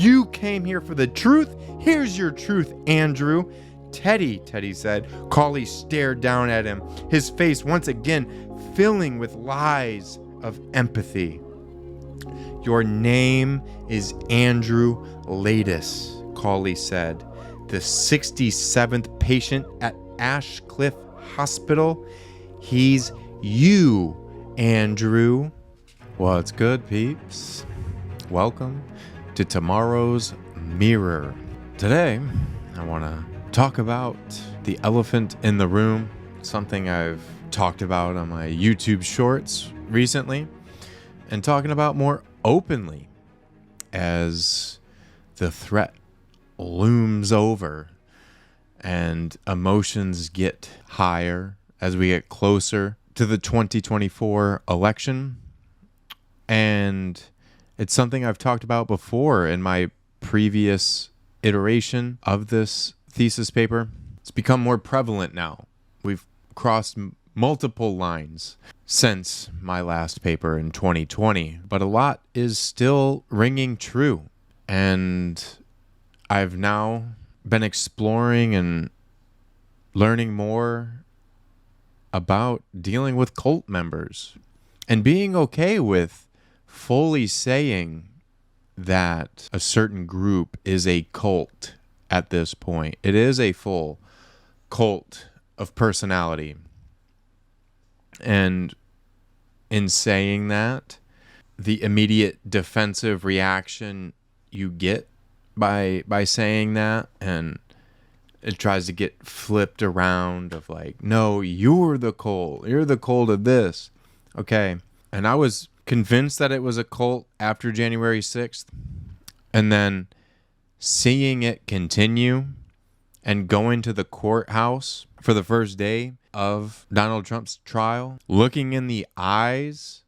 You came here for the truth. Here's your truth, Andrew. Teddy said. Cauley stared down at him, his face once again filling with lies of empathy. Your name is Andrew Ladis, Cauley said. The 67th patient at Ashcliff Hospital. He's you, Andrew. What's good, peeps? Welcome to tomorrow's mirror. Today, I want to talk about the elephant in the room, something I've talked about on my YouTube shorts recently, and talking about more openly as the threat looms over and emotions get higher as we get closer to the 2024 election. And it's something I've talked about before in my previous iteration of this thesis paper. It's become more prevalent now. We've crossed multiple lines since my last paper in 2020, but a lot is still ringing true. And I've now been exploring and learning more about dealing with cult members and being okay with fully saying that a certain group is a cult at this point. It is a full cult of personality. And in saying that, the immediate defensive reaction you get by saying that, and it tries to get flipped around of like, no, you're the cult. You're the cult of this. Okay. And I was convinced that it was a cult after January 6th. And then seeing it continue and going to the courthouse for the first day of Donald Trump's trial, looking in the eyes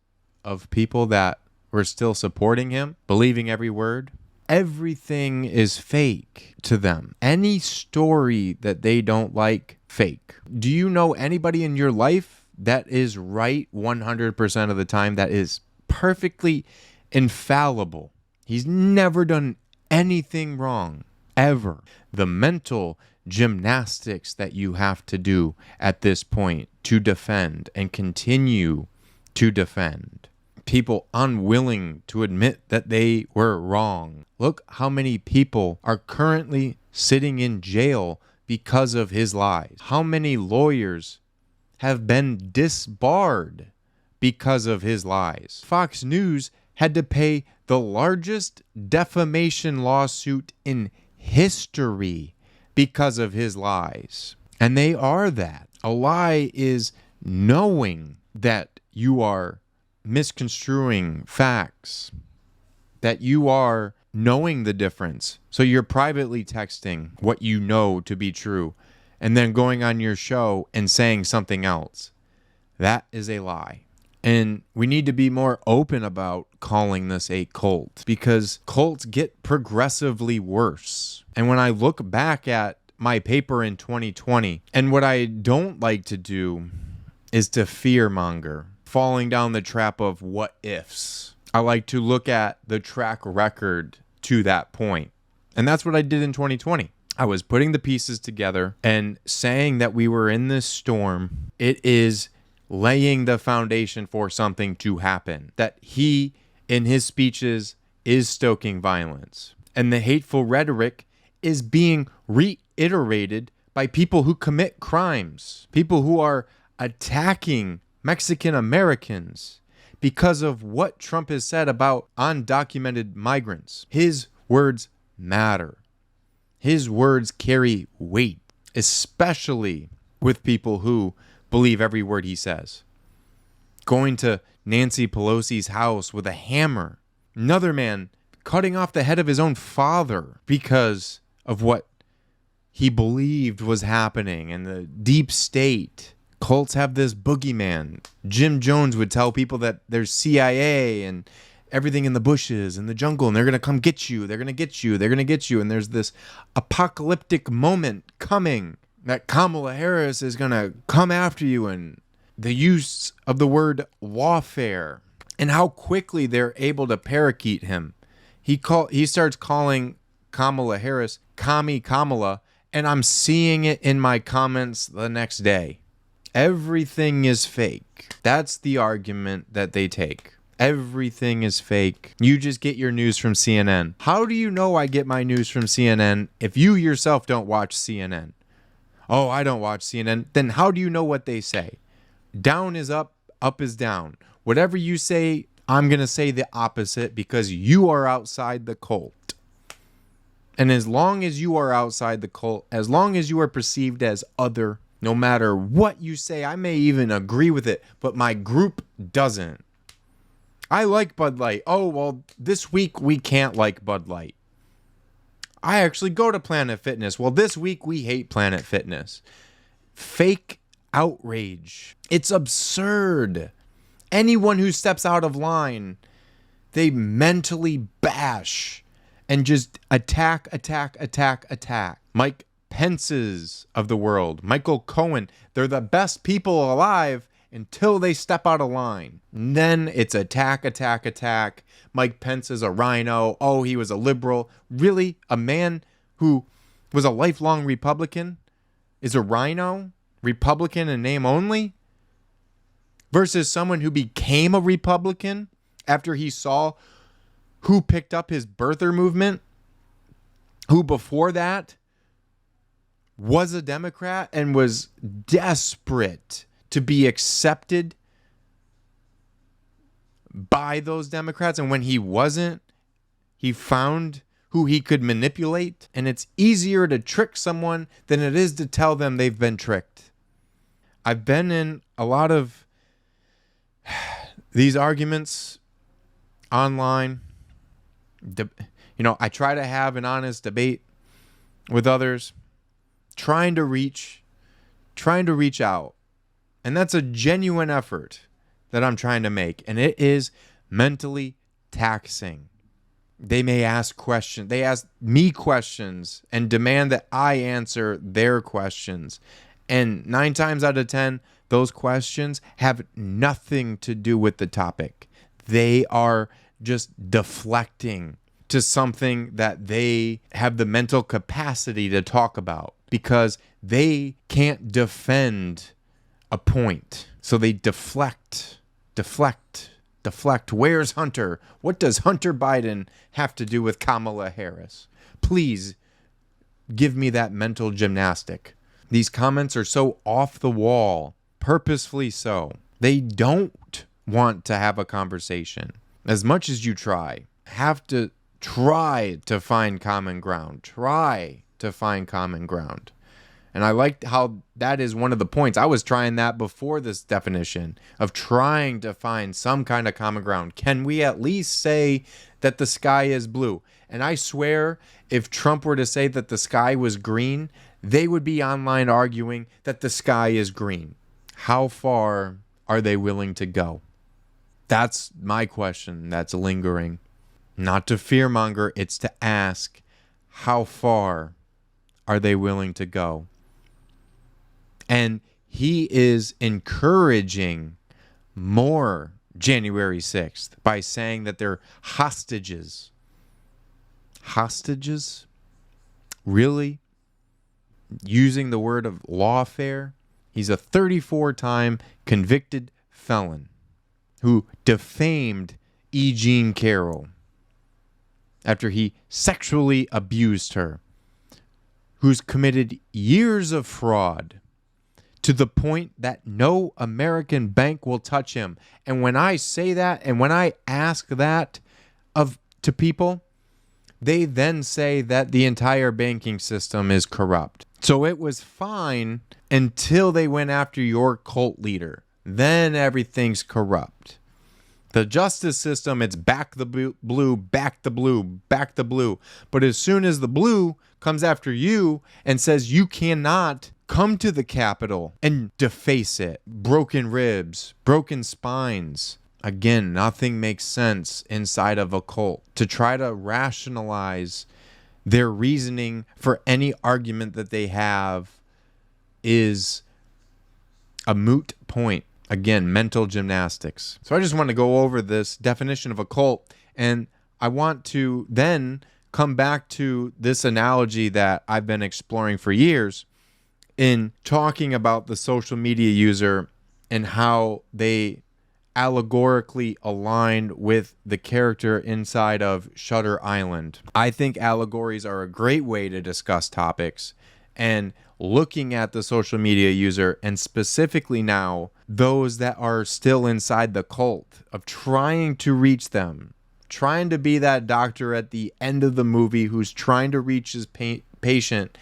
of people that were still supporting him, believing every word. Everything is fake to them. Any story that they don't like, fake. Do you know anybody in your life that is right 100% of the time, that is perfectly infallible? He's never done anything wrong, ever. The mental gymnastics that you have to do at this point to defend and continue to defend. People unwilling to admit that they were wrong. Look how many people are currently sitting in jail because of his lies. How many lawyers have been disbarred because of his lies? Fox News had to pay the largest defamation lawsuit in history because of his lies. And they are that. A lie is knowing that you are misconstruing facts, that you are knowing the difference. So you're privately texting what you know to be true and then going on your show and saying something else. That is a lie. And we need to be more open about calling this a cult, because cults get progressively worse. And when I look back at my paper in 2020, and what I don't like to do is to fearmonger, falling down the trap of what ifs. I like to look at the track record to that point. And that's what I did in 2020. I was putting the pieces together and saying that we were in this storm. It is laying the foundation for something to happen. That he, in his speeches, is stoking violence. And the hateful rhetoric is being reiterated by people who commit crimes. People who are attacking Mexican Americans because of what Trump has said about undocumented migrants. His words matter. His words carry weight, especially with people who believe every word he says. Going to Nancy Pelosi's house with a hammer. Another man cutting off the head of his own father because of what he believed was happening in the deep state. Cults have this boogeyman. Jim Jones would tell people that there's CIA and everything in the bushes and the jungle, and they're going to come get you. They're going to get you. They're going to get you. And there's this apocalyptic moment coming that Kamala Harris is going to come after you, and the use of the word lawfare and how quickly they're able to parakeet him He starts calling Kamala Harris Commie Kamala, and I'm seeing it in my comments the next day. Everything is fake. That's the argument that they take. Everything is fake. You just get your news from CNN. How do you know I get my news from CNN if you yourself don't watch CNN? Oh, I don't watch CNN. Then how do you know what they say? Down is up, up is down. Whatever you say, I'm going to say the opposite because you are outside the cult. And as long as you are outside the cult, as long as you are perceived as other, no matter what you say, I may even agree with it, but my group doesn't. I like Bud Light. Oh, well, this week we can't like Bud Light. I actually go to Planet Fitness. Well, this week we hate Planet Fitness. Fake outrage. It's absurd. Anyone who steps out of line, they mentally bash and just attack. Mike Pence's of the world, Michael Cohen, they're the best people alive until they step out of line. And then it's attack. Mike Pence is a rhino. Oh, he was a liberal. Really? A man who was a lifelong Republican is a rhino? Republican in name only? Versus someone who became a Republican after he saw who picked up his birther movement, who before that was a Democrat and was desperate to be accepted by those Democrats. And when he wasn't, he found who he could manipulate. And it's easier to trick someone than it is to tell them they've been tricked. I've been in a lot of these arguments online. I try to have an honest debate with others, trying to reach out. And that's a genuine effort that I'm trying to make. And it is mentally taxing. They may ask questions. They ask me questions and demand that I answer their questions. And 9 times out of 10, those questions have nothing to do with the topic. They are just deflecting to something that they have the mental capacity to talk about because they can't defend a point. So they deflect. Where's Hunter? What does Hunter Biden have to do with Kamala Harris? Please give me that mental gymnastic. These comments are so off the wall, purposefully so. They don't want to have a conversation. As much as you try, have to try to find common ground. And I liked how that is one of the points. I was trying that before this definition of trying to find some kind of common ground. Can we at least say that the sky is blue? And I swear, if Trump were to say that the sky was green, they would be online arguing that the sky is green. How far are they willing to go? That's my question that's lingering. Not to fearmonger, it's to ask, how far are they willing to go? And he is encouraging more January 6th by saying that they're hostages. Hostages? Really? Using the word of lawfare? He's a 34-time convicted felon who defamed E. Jean Carroll after he sexually abused her, who's committed years of fraud to the point that no American bank will touch him. And when I say that, and when I ask that to people, they then say that the entire banking system is corrupt. So it was fine until they went after your cult leader. Then everything's corrupt. The justice system, it's back the blue, back the blue, back the blue. But as soon as the blue comes after you and says you cannot come to the Capitol and deface it, broken ribs, broken spines. Again, nothing makes sense inside of a cult. To try to rationalize their reasoning for any argument that they have is a moot point. Again, mental gymnastics. So I just want to go over this definition of a cult, and I want to then come back to this analogy that I've been exploring for years in talking about the social media user and how they allegorically aligned with the character inside of Shutter Island. I think allegories are a great way to discuss topics, and looking at the social media user, and specifically now those that are still inside the cult, of trying to reach them, trying to be that doctor at the end of the movie who's trying to reach his patient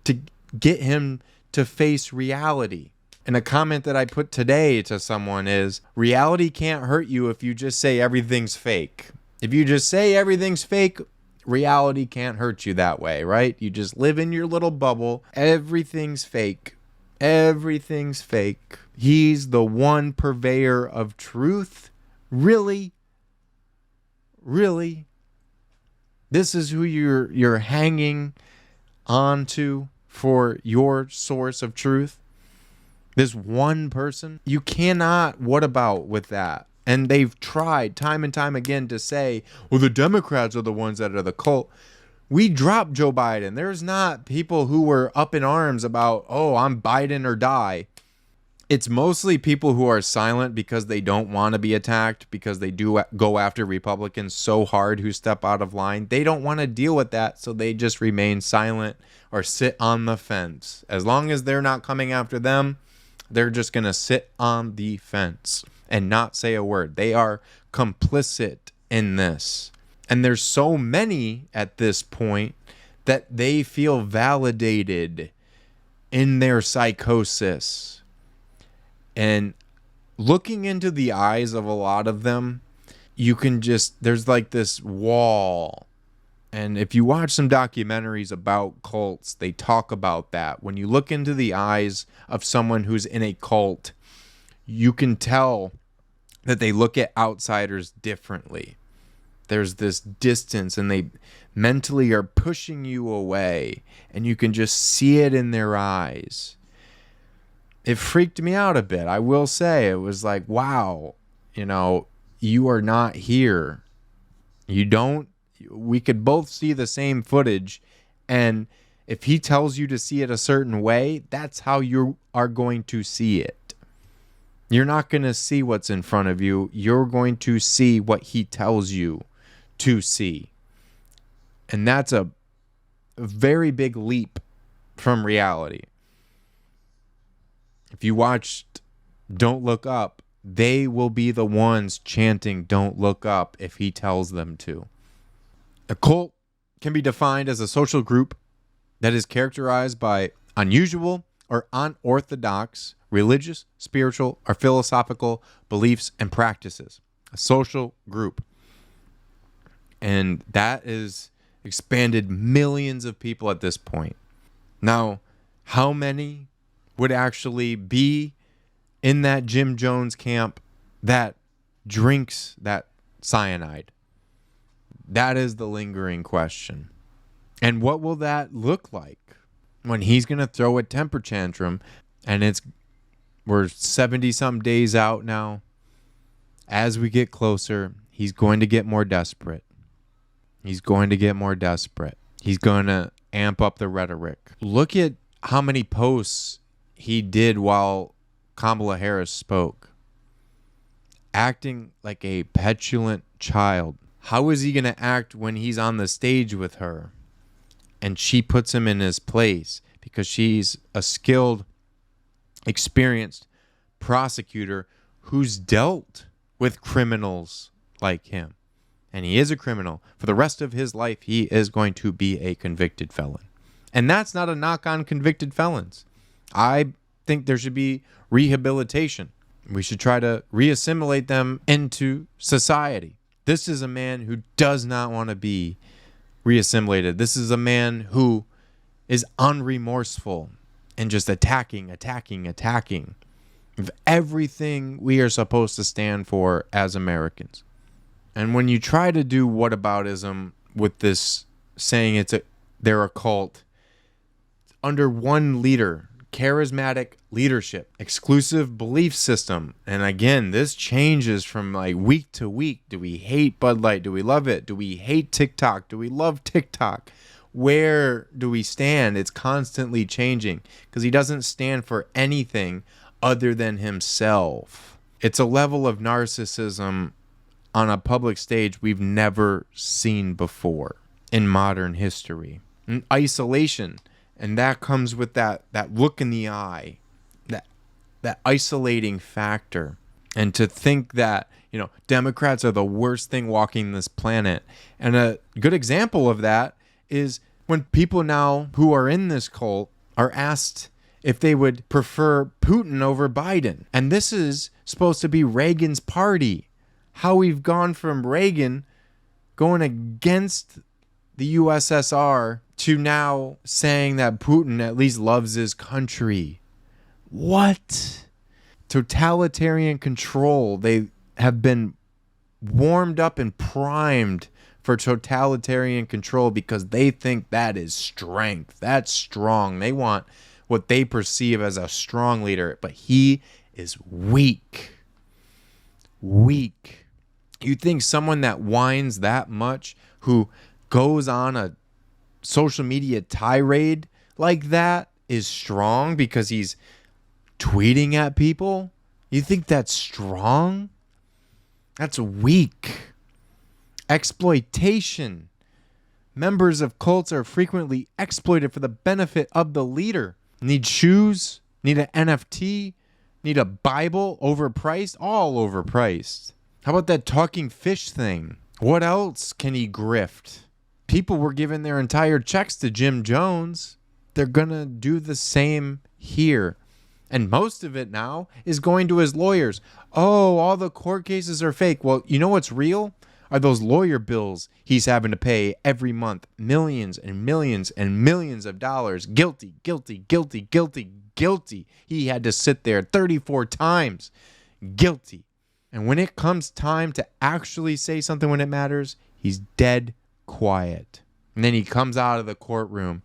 to get him to face reality. And a comment that I put today to someone is, reality can't hurt you if you just say everything's fake. If you just say everything's fake, reality can't hurt you that way, right? You just live in your little bubble. Everything's fake. Everything's fake. He's the one purveyor of truth. Really? Really? This is who you're hanging on to for your source of truth? This one person? You cannot what about with that? And they've tried time and time again to say, well, the Democrats are the ones that are the cult. We dropped Joe Biden. There's not people who were up in arms about, oh, I'm Biden or die. It's mostly people who are silent because they don't want to be attacked, because they do go after Republicans so hard who step out of line. They don't want to deal with that, so they just remain silent or sit on the fence. As long as they're not coming after them, they're just going to sit on the fence and not say a word. They are complicit in this. And there's so many at this point that they feel validated in their psychosis. And looking into the eyes of a lot of them, you can just, there's like this wall. And if you watch some documentaries about cults, they talk about that. When you look into the eyes of someone who's in a cult, you can tell that they look at outsiders differently. There's this distance, and they mentally are pushing you away, and you can just see it in their eyes. It freaked me out a bit. I will say, it was like, wow, you are not here. We could both see the same footage, and if he tells you to see it a certain way, that's how you are going to see it. You're not going to see what's in front of you. You're going to see what he tells you to see. And that's a very big leap from reality. If you watched Don't Look Up, they will be the ones chanting Don't Look Up if he tells them to. A cult can be defined as a social group that is characterized by unusual or unorthodox religious, spiritual, or philosophical beliefs and practices. A social group. And that is expanded millions of people at this point. Now, how many would actually be in that Jim Jones camp that drinks that cyanide? That is the lingering question. And what will that look like when he's going to throw a temper tantrum, and we're 70-some days out now. As we get closer, he's going to get more desperate. He's going to get more desperate. He's going to amp up the rhetoric. Look at how many posts he did while Kamala Harris spoke. Acting like a petulant child. How is he going to act when he's on the stage with her and she puts him in his place because she's a skilled, experienced prosecutor who's dealt with criminals like him? And he is a criminal. For the rest of his life, he is going to be a convicted felon. And that's not a knock on convicted felons. I think there should be rehabilitation. We should try to reassimilate them into society. This is a man who does not want to be reassimilated. This is a man who is unremorseful and just attacking of everything we are supposed to stand for as Americans. And when you try to do whataboutism with this saying they're a cult, under one leader, charismatic leadership, exclusive belief system. And again, this changes from like week to week. Do we hate Bud Light? Do we love it? Do we hate TikTok? Do we love TikTok? Where do we stand? It's constantly changing because he doesn't stand for anything other than himself. It's a level of narcissism on a public stage we've never seen before in modern history. And isolation. And that comes with that look in the eye, that isolating factor. And to think that, Democrats are the worst thing walking this planet. And a good example of that is when people now who are in this cult are asked if they would prefer Putin over Biden. And this is supposed to be Reagan's party. How we've gone from Reagan going against the USSR to now saying that Putin at least loves his country. What? Totalitarian control. They have been warmed up and primed for totalitarian control because they think that is strength. That's strong. They want what they perceive as a strong leader, but he is weak. Weak. You think someone that whines that much, who goes on a social media tirade like that, is strong because he's tweeting at people? You think that's strong? That's weak. Exploitation. Members of cults are frequently exploited for the benefit of the leader. Need shoes? Need an NFT? Need a Bible? Overpriced? All overpriced. How about that talking fish thing? What else can he grift? People were giving their entire checks to Jim Jones. They're going to do the same here. And most of it now is going to his lawyers. Oh, all the court cases are fake. Well, you know what's real? Are those lawyer bills he's having to pay every month. Millions and millions and millions of dollars. Guilty, guilty, guilty, guilty, guilty. He had to sit there 34 times. Guilty. And when it comes time to actually say something when it matters, he's dead quiet. And then he comes out of the courtroom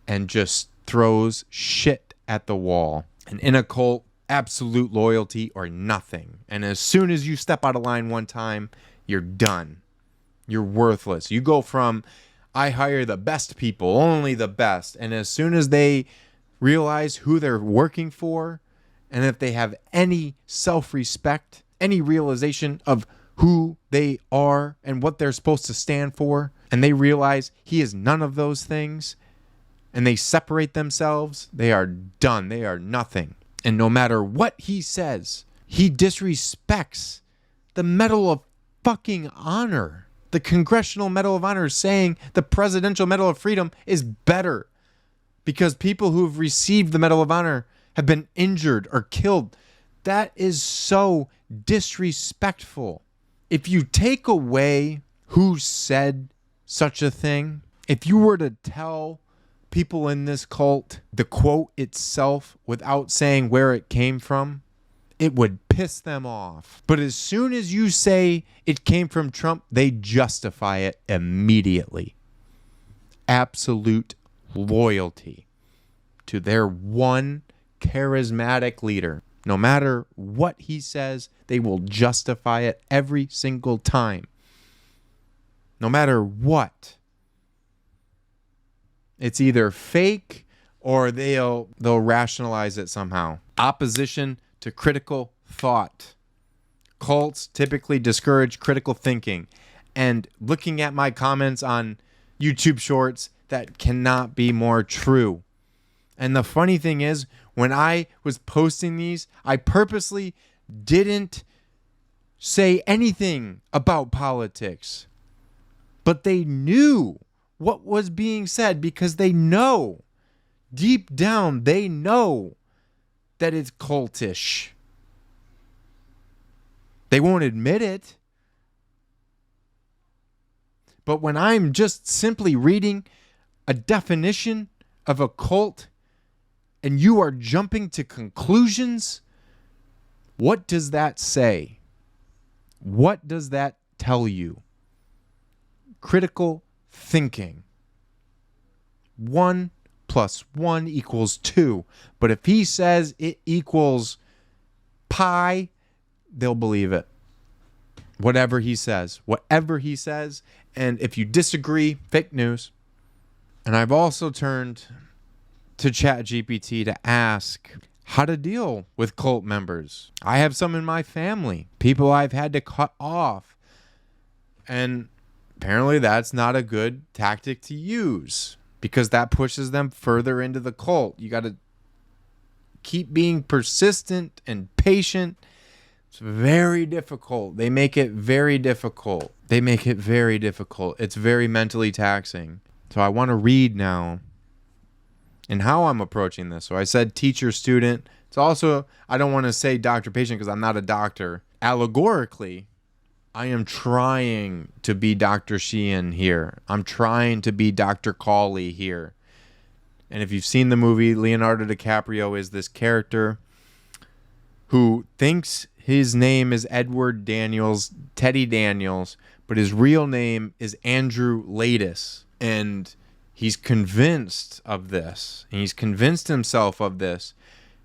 and just throws shit at the wall. And in a cult, absolute loyalty or nothing. And as soon as you step out of line one time, you're done. You're worthless. You go from, I hire the best people, only the best. And as soon as they realize who they're working for, and if they have any self-respect, any realization of who they are and what they're supposed to stand for, and they realize he is none of those things, and they separate themselves, they are done. They are nothing. And no matter what he says, he disrespects the Medal of fucking Honor. The Congressional Medal of Honor saying the Presidential Medal of Freedom is better because people who've received the Medal of Honor have been injured or killed. That is so disrespectful. If you take away who said such a thing, if you were to tell people in this cult the quote itself without saying where it came from, it would piss them off. But as soon as you say it came from Trump, they justify it immediately. Absolute loyalty to their one charismatic leader. No matter what he says, they will justify it every single time. No matter what. It's either fake or they'll rationalize it somehow. Opposition to critical thought. Cults typically discourage critical thinking. And looking at my comments on YouTube Shorts, that cannot be more true. And the funny thing is, when I was posting these, I purposely didn't say anything about politics. But they knew what was being said because they know, deep down, they know that it's cultish. They won't admit it. But when I'm just simply reading a definition of a cult and you are jumping to conclusions, what does that say? What does that tell you? Critical thinking. 1 plus 1 equals 2. But if he says it equals pi, they'll believe it. Whatever he says. And if you disagree, fake news. And I've also turned to ChatGPT to ask how to deal with cult members. I have some in my family, people I've had to cut off. And apparently that's not a good tactic to use because that pushes them further into the cult. You got to keep being persistent and patient. It's very difficult. They make it very difficult. It's very mentally taxing. So I want to read now and how I'm approaching this. So I said teacher, student. It's also, I don't want to say doctor, patient because I'm not a doctor. Allegorically, I am trying to be Dr. Sheehan here. I'm trying to be Dr. Cawley here. And if you've seen the movie, Leonardo DiCaprio is this character who thinks his name is Edward Daniels, Teddy Daniels, but his real name is Andrew Latis. And he's convinced of this. And he's convinced himself of this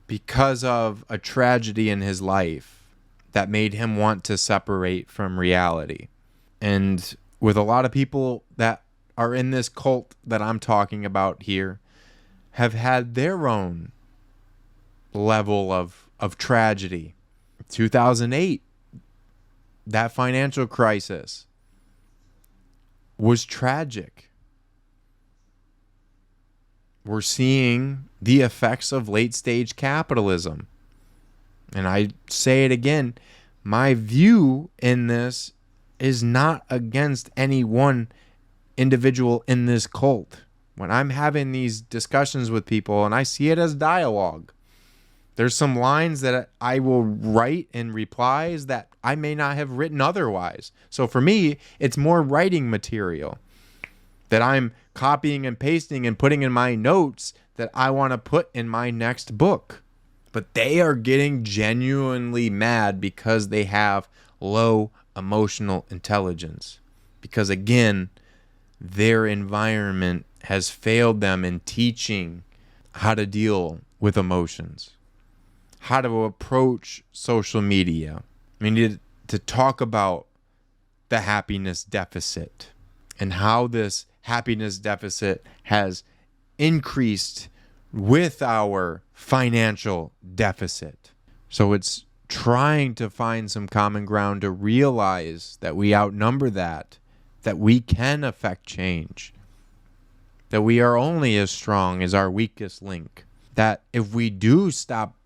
because of a tragedy in his life that made him want to separate from reality. And with a lot of people that are in this cult that I'm talking about here, have had their own level of tragedy. 2008, that financial crisis was tragic. We're seeing the effects of late-stage capitalism. And I say it again, my view in this is not against any one individual in this cult. When I'm having these discussions with people and I see it as dialogue, there's some lines that I will write in replies that I may not have written otherwise. So for me, it's more writing material that I'm copying and pasting and putting in my notes that I want to put in my next book. But they are getting genuinely mad because they have low emotional intelligence. Because again, their environment has failed them in teaching how to deal with emotions, how to approach social media. We need to talk about the happiness deficit and how this happiness deficit has increased with our financial deficit. So it's trying to find some common ground to realize that we outnumber that we can affect change, that we are only as strong as our weakest link, that if we do stop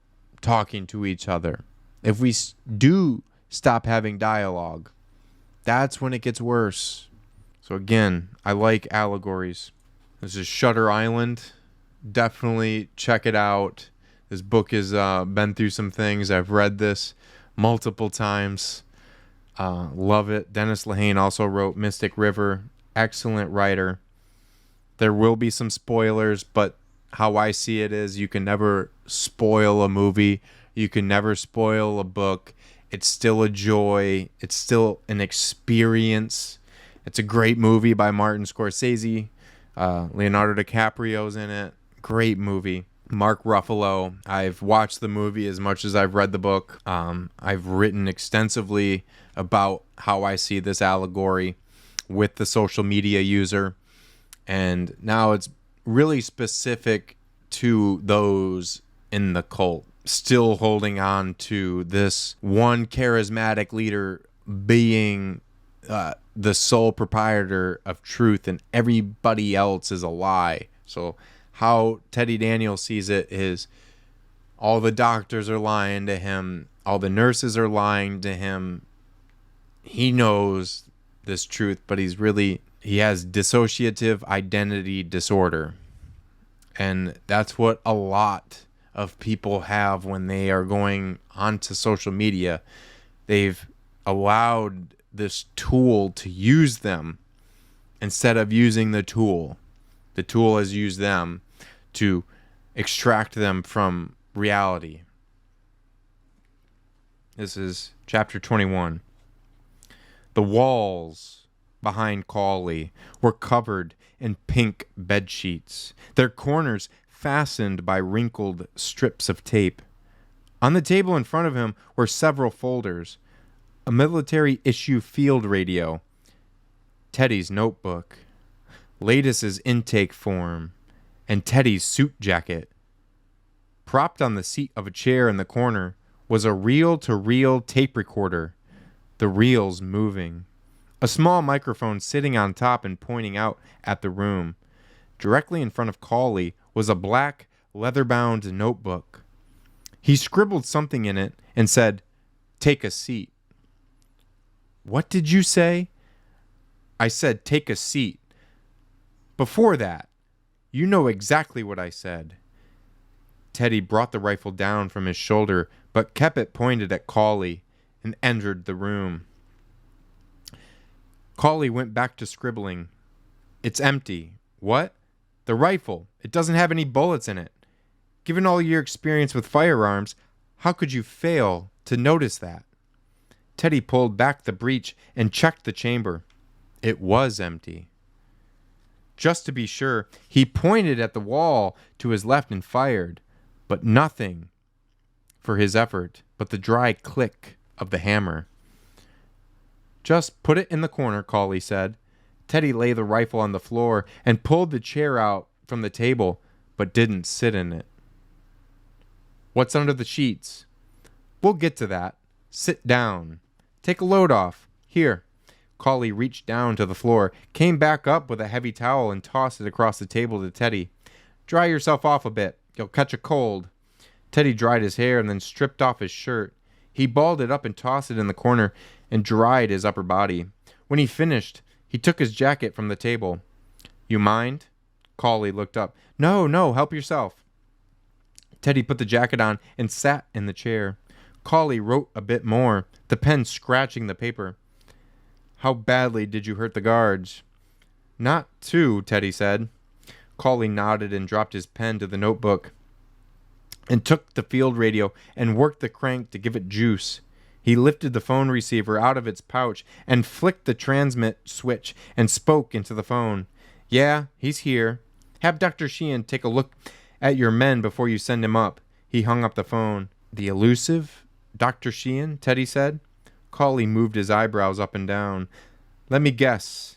talking to each other, if we do stop having dialogue, that's when it gets worse. So again, I like allegories. This is Shutter Island. Definitely check it out. This book has been through some things. I've read this multiple times. Love it. Dennis Lehane also wrote Mystic River. Excellent writer. There will be some spoilers, but how I see it is you can never spoil a movie. You can never spoil a book. It's still a joy. It's still an experience. It's a great movie by Martin Scorsese. Leonardo DiCaprio's in it. Great movie. Mark Ruffalo. I've watched the movie as much as I've read the book. I've written extensively about how I see this allegory with the social media user. And now it's really specific to those in the cult, still holding on to this one charismatic leader being the sole proprietor of truth and everybody else is a lie. So how Teddy Daniels sees it is all the doctors are lying to him, all the nurses are lying to him. He knows this truth, but he has dissociative identity disorder. And that's what a lot of people have when they are going onto social media. They've allowed this tool to use them instead of using the tool. The tool has used them to extract them from reality. This is chapter 21. The walls behind Cawley were covered and pink bed sheets, their corners fastened by wrinkled strips of tape. On the table in front of him were several folders, a military issue field radio, Teddy's notebook, Latiss's intake form, and Teddy's suit jacket. Propped on the seat of a chair in the corner was a reel-to-reel tape recorder, the reels moving. A small microphone sitting on top and pointing out at the room. Directly in front of Cawley was a black, leather-bound notebook. He scribbled something in it and said, "Take a seat." "What did you say?" "I said, take a seat." "Before that, you know exactly what I said." Teddy brought the rifle down from his shoulder, but kept it pointed at Cawley and entered the room. Cawley went back to scribbling. "It's empty." "What?" "The rifle. It doesn't have any bullets in it. Given all your experience with firearms, how could you fail to notice that?" Teddy pulled back the breech and checked the chamber. It was empty. Just to be sure, he pointed at the wall to his left and fired, but nothing for his effort but the dry click of the hammer. "Just put it in the corner," Cawley said. Teddy laid the rifle on the floor and pulled the chair out from the table, but didn't sit in it. "What's under the sheets?" "We'll get to that. Sit down. Take a load off. Here." Cawley reached down to the floor, came back up with a heavy towel and tossed it across the table to Teddy. "Dry yourself off a bit. You'll catch a cold." Teddy dried his hair and then stripped off his shirt. He balled it up and tossed it in the corner and dried his upper body. When he finished, he took his jacket from the table. "You mind?" Cawley looked up. No, help yourself." Teddy put the jacket on and sat in the chair. Cawley wrote a bit more, the pen scratching the paper. "How badly did you hurt the guards?" "Not too," Teddy said. Cawley nodded and dropped his pen to the notebook and took the field radio and worked the crank to give it juice. He lifted the phone receiver out of its pouch and flicked the transmit switch and spoke into the phone. "Yeah, he's here. Have Dr. Sheehan take a look at your men before you send him up." He hung up the phone. "The elusive Dr. Sheehan?" Teddy said. Cawley moved his eyebrows up and down. "Let me guess.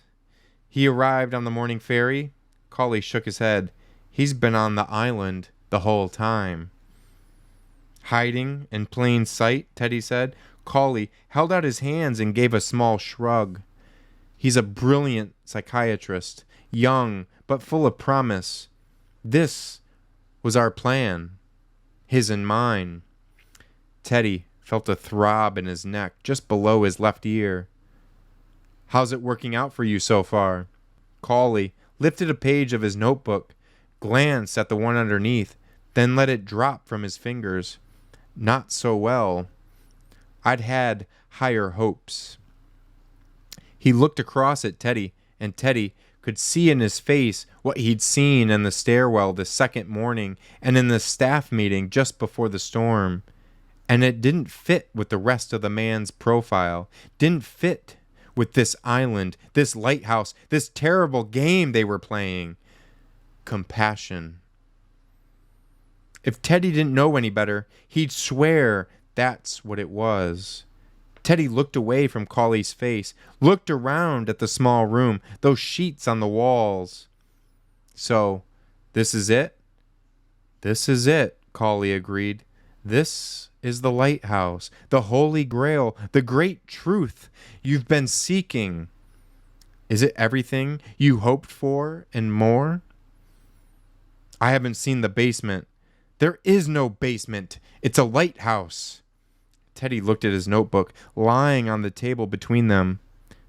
He arrived on the morning ferry?" Cawley shook his head. "He's been on the island the whole time." "Hiding in plain sight?" Teddy said. Cawley held out his hands and gave a small shrug. "He's a brilliant psychiatrist, young but full of promise. This was our plan, his and mine." Teddy felt a throb in his neck just below his left ear. "How's it working out for you so far?" Cawley lifted a page of his notebook, glanced at the one underneath, then let it drop from his fingers. "Not so well. I'd had higher hopes." He looked across at Teddy, and Teddy could see in his face what he'd seen in the stairwell the second morning and in the staff meeting just before the storm. And it didn't fit with the rest of the man's profile, didn't fit with this island, this lighthouse, this terrible game they were playing. Compassion. If Teddy didn't know any better, he'd swear that's what it was. Teddy looked away from Cawley's face, looked around at the small room, those sheets on the walls. "So, this is it?" "This is it," Cawley agreed. "This is the lighthouse, the holy grail, the great truth you've been seeking. Is it everything you hoped for and more?" "I haven't seen the basement." "There is no basement. It's a lighthouse." Teddy looked at his notebook, lying on the table between them.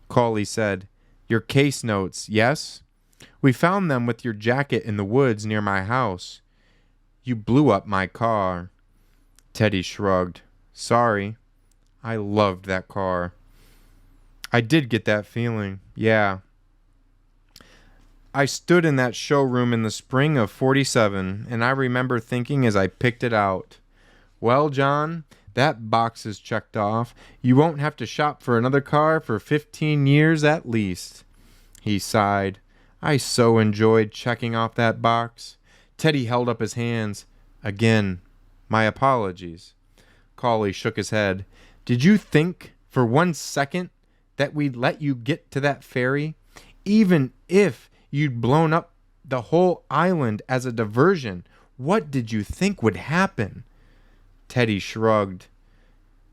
Cawley said, "Your case notes, yes? We found them with your jacket in the woods near my house. You blew up my car." Teddy shrugged. "Sorry. I loved that car." "I did get that feeling, yeah. I stood in that showroom in the spring of '47, and I remember thinking as I picked it out, 'Well, John, that box is checked off. You won't have to shop for another car for 15 years at least.'" He sighed. I so enjoyed checking off that box. Teddy held up his hands. Again, my apologies. Collie shook his head. Did you think for 1 second that we'd let you get to that ferry? Even if you'd blown up the whole island as a diversion, what did you think would happen? Teddy shrugged.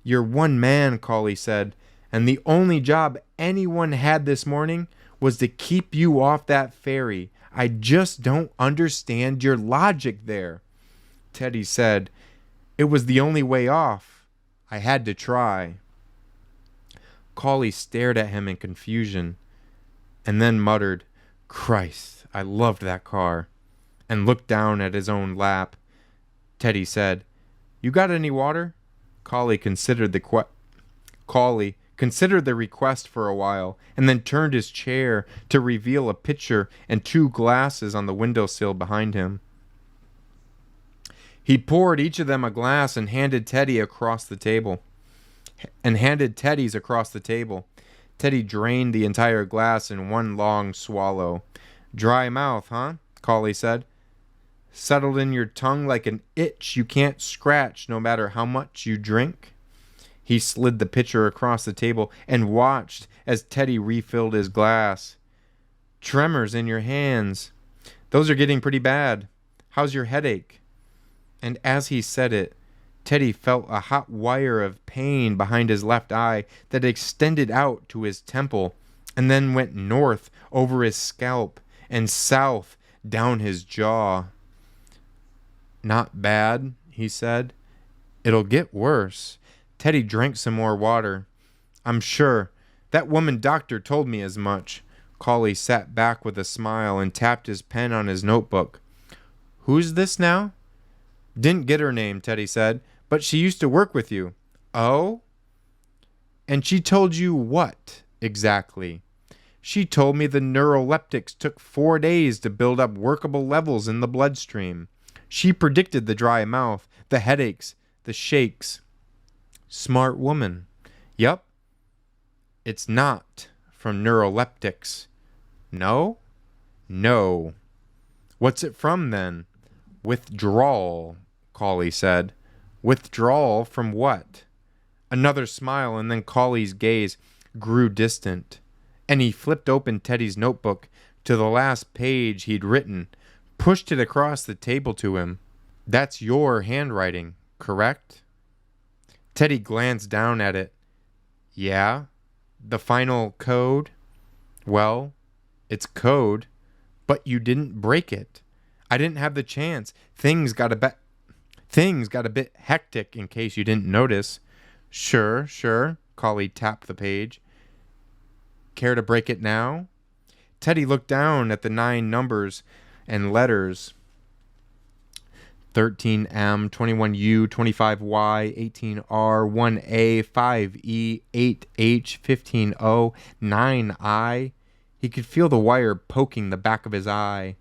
You're one man, Collie said, and the only job anyone had this morning was to keep you off that ferry. I just don't understand your logic there. Teddy said, it was the only way off. I had to try. Collie stared at him in confusion and then muttered, Christ, I loved that car, and looked down at his own lap. Teddy said, you got any water? Collie considered the request for a while, and then turned his chair to reveal a pitcher and 2 glasses on the windowsill behind him. He poured each of them a glass and handed Teddy's across the table. Teddy drained the entire glass in one long swallow. Dry mouth, huh? Collie said. Settled in your tongue like an itch you can't scratch no matter how much you drink? He slid the pitcher across the table and watched as Teddy refilled his glass. Tremors in your hands. Those are getting pretty bad. How's your headache? And as he said it, Teddy felt a hot wire of pain behind his left eye that extended out to his temple and then went north over his scalp and south down his jaw. Not bad, he said. It'll get worse. Teddy drank some more water. I'm sure. That woman doctor told me as much. Collie sat back with a smile and tapped his pen on his notebook. Who's this now? Didn't get her name, Teddy said, but she used to work with you. Oh? And she told you what, exactly? She told me the neuroleptics took 4 days to build up workable levels in the bloodstream. She predicted the dry mouth, the headaches, the shakes. Smart woman. Yup. It's not from neuroleptics. No? No. What's it from then? Withdrawal, Collie said. Withdrawal from what? Another smile, and then Collie's gaze grew distant, and he flipped open Teddy's notebook to the last page he'd written, pushed it across the table to him. That's your handwriting, correct? Teddy glanced down at it. Yeah? The final code? Well, it's code, but you didn't break it. I didn't have the chance. Things got a bit hectic, in case you didn't notice. Sure, Collie tapped the page. Care to break it now? Teddy looked down at the 9 numbers and letters. 13M, 21U, 25Y, 18R, 1A, 5E, 8H, 15O, 9I. He could feel the wire poking the back of his eye.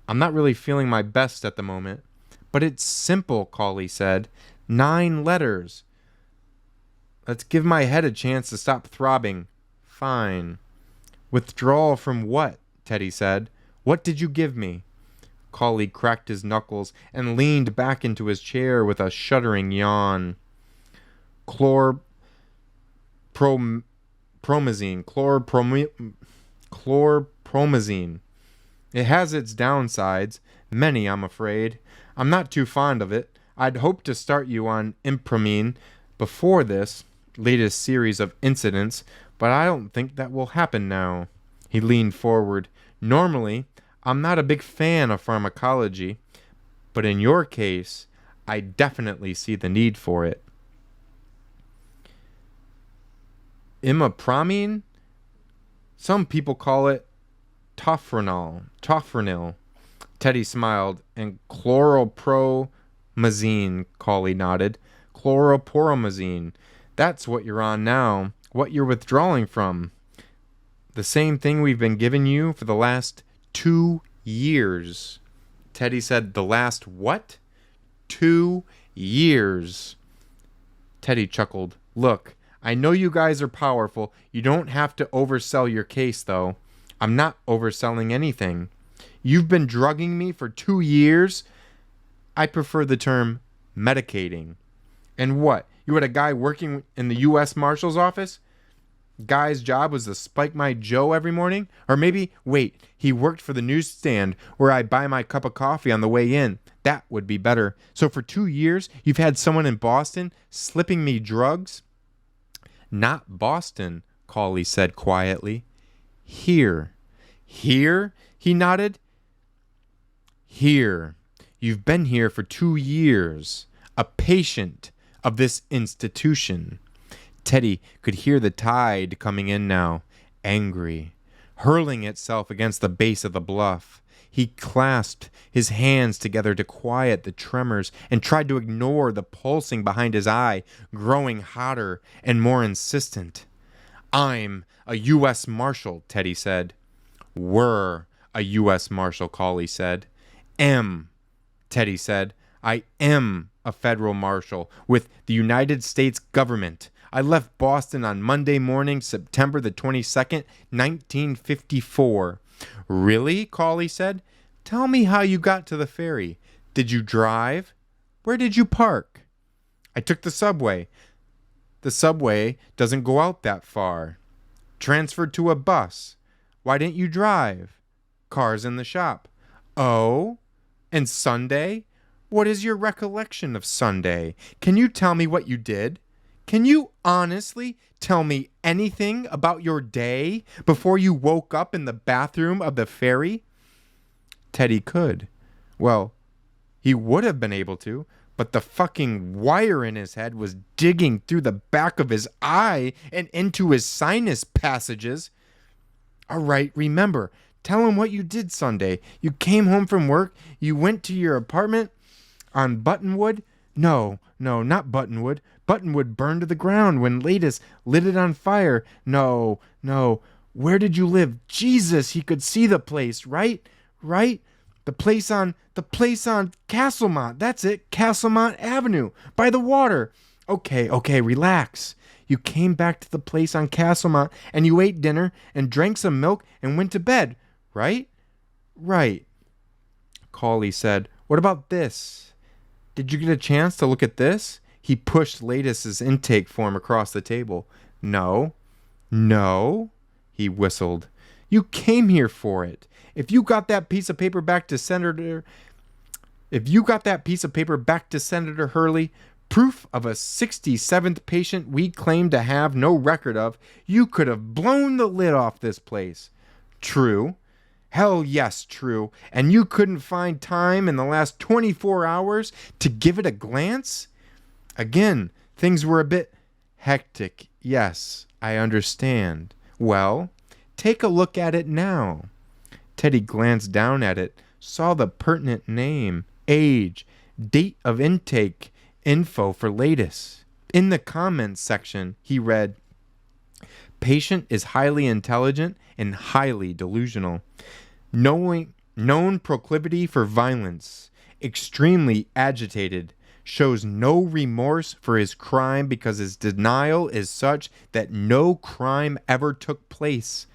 I'm not really feeling my best at the moment. But it's simple, Collie said. 9 letters. Let's give my head a chance to stop throbbing. Fine. Withdrawal from what? Teddy said. What did you give me? Collie cracked his knuckles and leaned back into his chair with a shuddering yawn. Chlorpromazine. Chlorpromazine. It has its downsides. Many, I'm afraid. I'm not too fond of it. I'd hoped to start you on impramine before this latest series of incidents, but I don't think that will happen now. He leaned forward. Normally, I'm not a big fan of pharmacology, but in your case, I definitely see the need for it. Imipramine? Some people call it tofranil. Teddy smiled. And chloropromazine, Collie nodded. Chloropromazine. That's what you're on now. What you're withdrawing from. The same thing we've been giving you for the last 2 years. Teddy said, the last what? 2 years. Teddy chuckled. Look, I know you guys are powerful. You don't have to oversell your case, though. I'm not overselling anything. You've been drugging me for 2 years. I prefer the term medicating. And what? You had a guy working in the U.S. Marshal's office? Guy's job was to spike my Joe every morning? Or maybe, wait, he worked for the newsstand where I buy my cup of coffee on the way in. That would be better. So for 2 years, you've had someone in Boston slipping me drugs? Not Boston, Cawley said quietly. Here. Here? He nodded. Here. You've been here for 2 years. A patient of this institution. Teddy could hear the tide coming in now, angry, hurling itself against the base of the bluff. He clasped his hands together to quiet the tremors and tried to ignore the pulsing behind his eye, growing hotter and more insistent. I'm a U.S. Marshal, Teddy said. Were a U.S. Marshal, Cawley said. Am, Teddy said. I am a federal marshal with the United States government. I left Boston on Monday morning, September the 22nd, 1954. Really? Cawley said. Tell me how you got to the ferry. Did you drive? Where did you park? I took the subway. The subway doesn't go out that far. Transferred to a bus. Why didn't you drive? Car's in the shop. Oh? And Sunday? What is your recollection of Sunday? Can you tell me what you did? Can you honestly tell me anything about your day before you woke up in the bathroom of the ferry? Teddy could. Well, he would have been able to, but the fucking wire in his head was digging through the back of his eye and into his sinus passages. All right, remember, tell him what you did Sunday. You came home from work, you went to your apartment on Buttonwood. No, not Buttonwood. Buttonwood burned to the ground when Latest lit it on fire. No. Where did you live? Jesus, he could see the place, right? The place on Castlemont. That's it, Castlemont Avenue, by the water. Okay, relax. You came back to the place on Castlemont and you ate dinner and drank some milk and went to bed, right? Right. Cawley said, what about this? Did you get a chance to look at this? He pushed Latest's intake form across the table. No, he whistled. You came here for it. If you got that piece of paper back to Senator Hurley, proof of a 67th patient we claim to have no record of, you could have blown the lid off this place. True. Hell yes, true. And you couldn't find time in the last 24 hours to give it a glance? Again, things were a bit hectic. Yes, I understand. Well, take a look at it now. Teddy glanced down at it, saw the pertinent name, age, date of intake, info for Latest. In the comments section, he read, patient is highly intelligent and highly delusional. Known proclivity for violence, extremely agitated, shows no remorse for his crime because his denial is such that no crime ever took place.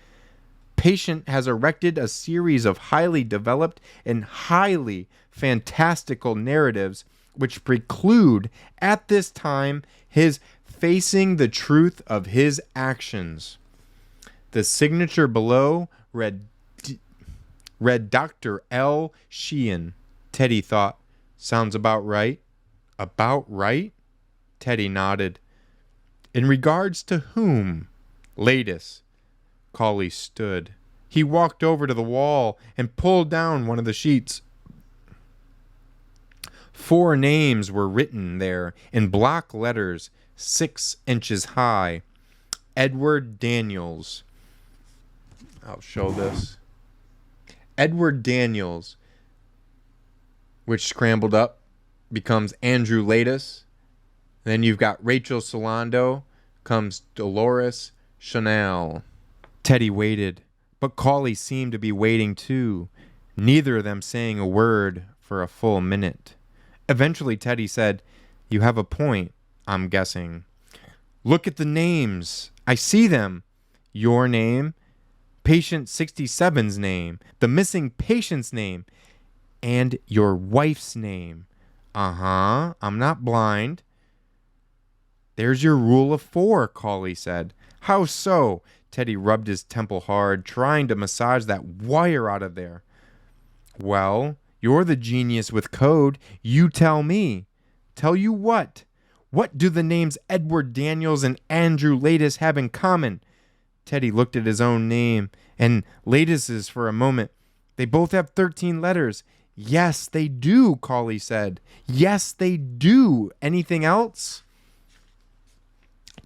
Patient has erected a series of highly developed and highly fantastical narratives which preclude at this time his facing the truth of his actions. The signature below read Dr. L. Sheehan. Teddy thought, sounds about right. About right? Teddy nodded. In regards to whom? Latest. Cawley stood. He walked over to the wall and pulled down one of the sheets. 4 names were written there in block letters 6 inches high. Edward Daniels. I'll show this. Edward Daniels, which scrambled up, becomes Andrew Latest. Then you've got Rachel Solando, comes Dolores Chanel. Teddy waited, but Cawley seemed to be waiting too, neither of them saying a word for a full minute. Eventually Teddy said, you have a point, I'm guessing. Look at the names. I see them. Your name, patient 67's name, the missing patient's name, and your wife's name. Uh-huh, I'm not blind. There's your rule of 4, Cauley said. How so? Teddy rubbed his temple hard, trying to massage that wire out of there. Well, you're the genius with code. You tell me. Tell you what? What do the names Edward Daniels and Andrew Ladis have in common? Teddy looked at his own name and Ladis's for a moment. They both have 13 letters. Yes, they do, Cauley said. Yes, they do. Anything else?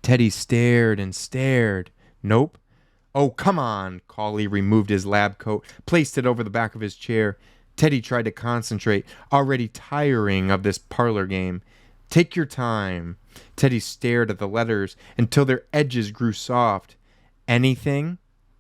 Teddy stared and stared. Nope. Oh, come on. Cauley removed his lab coat, placed it over the back of his chair. Teddy tried to concentrate, already tiring of this parlor game. Take your time. Teddy stared at the letters until their edges grew soft. Anything?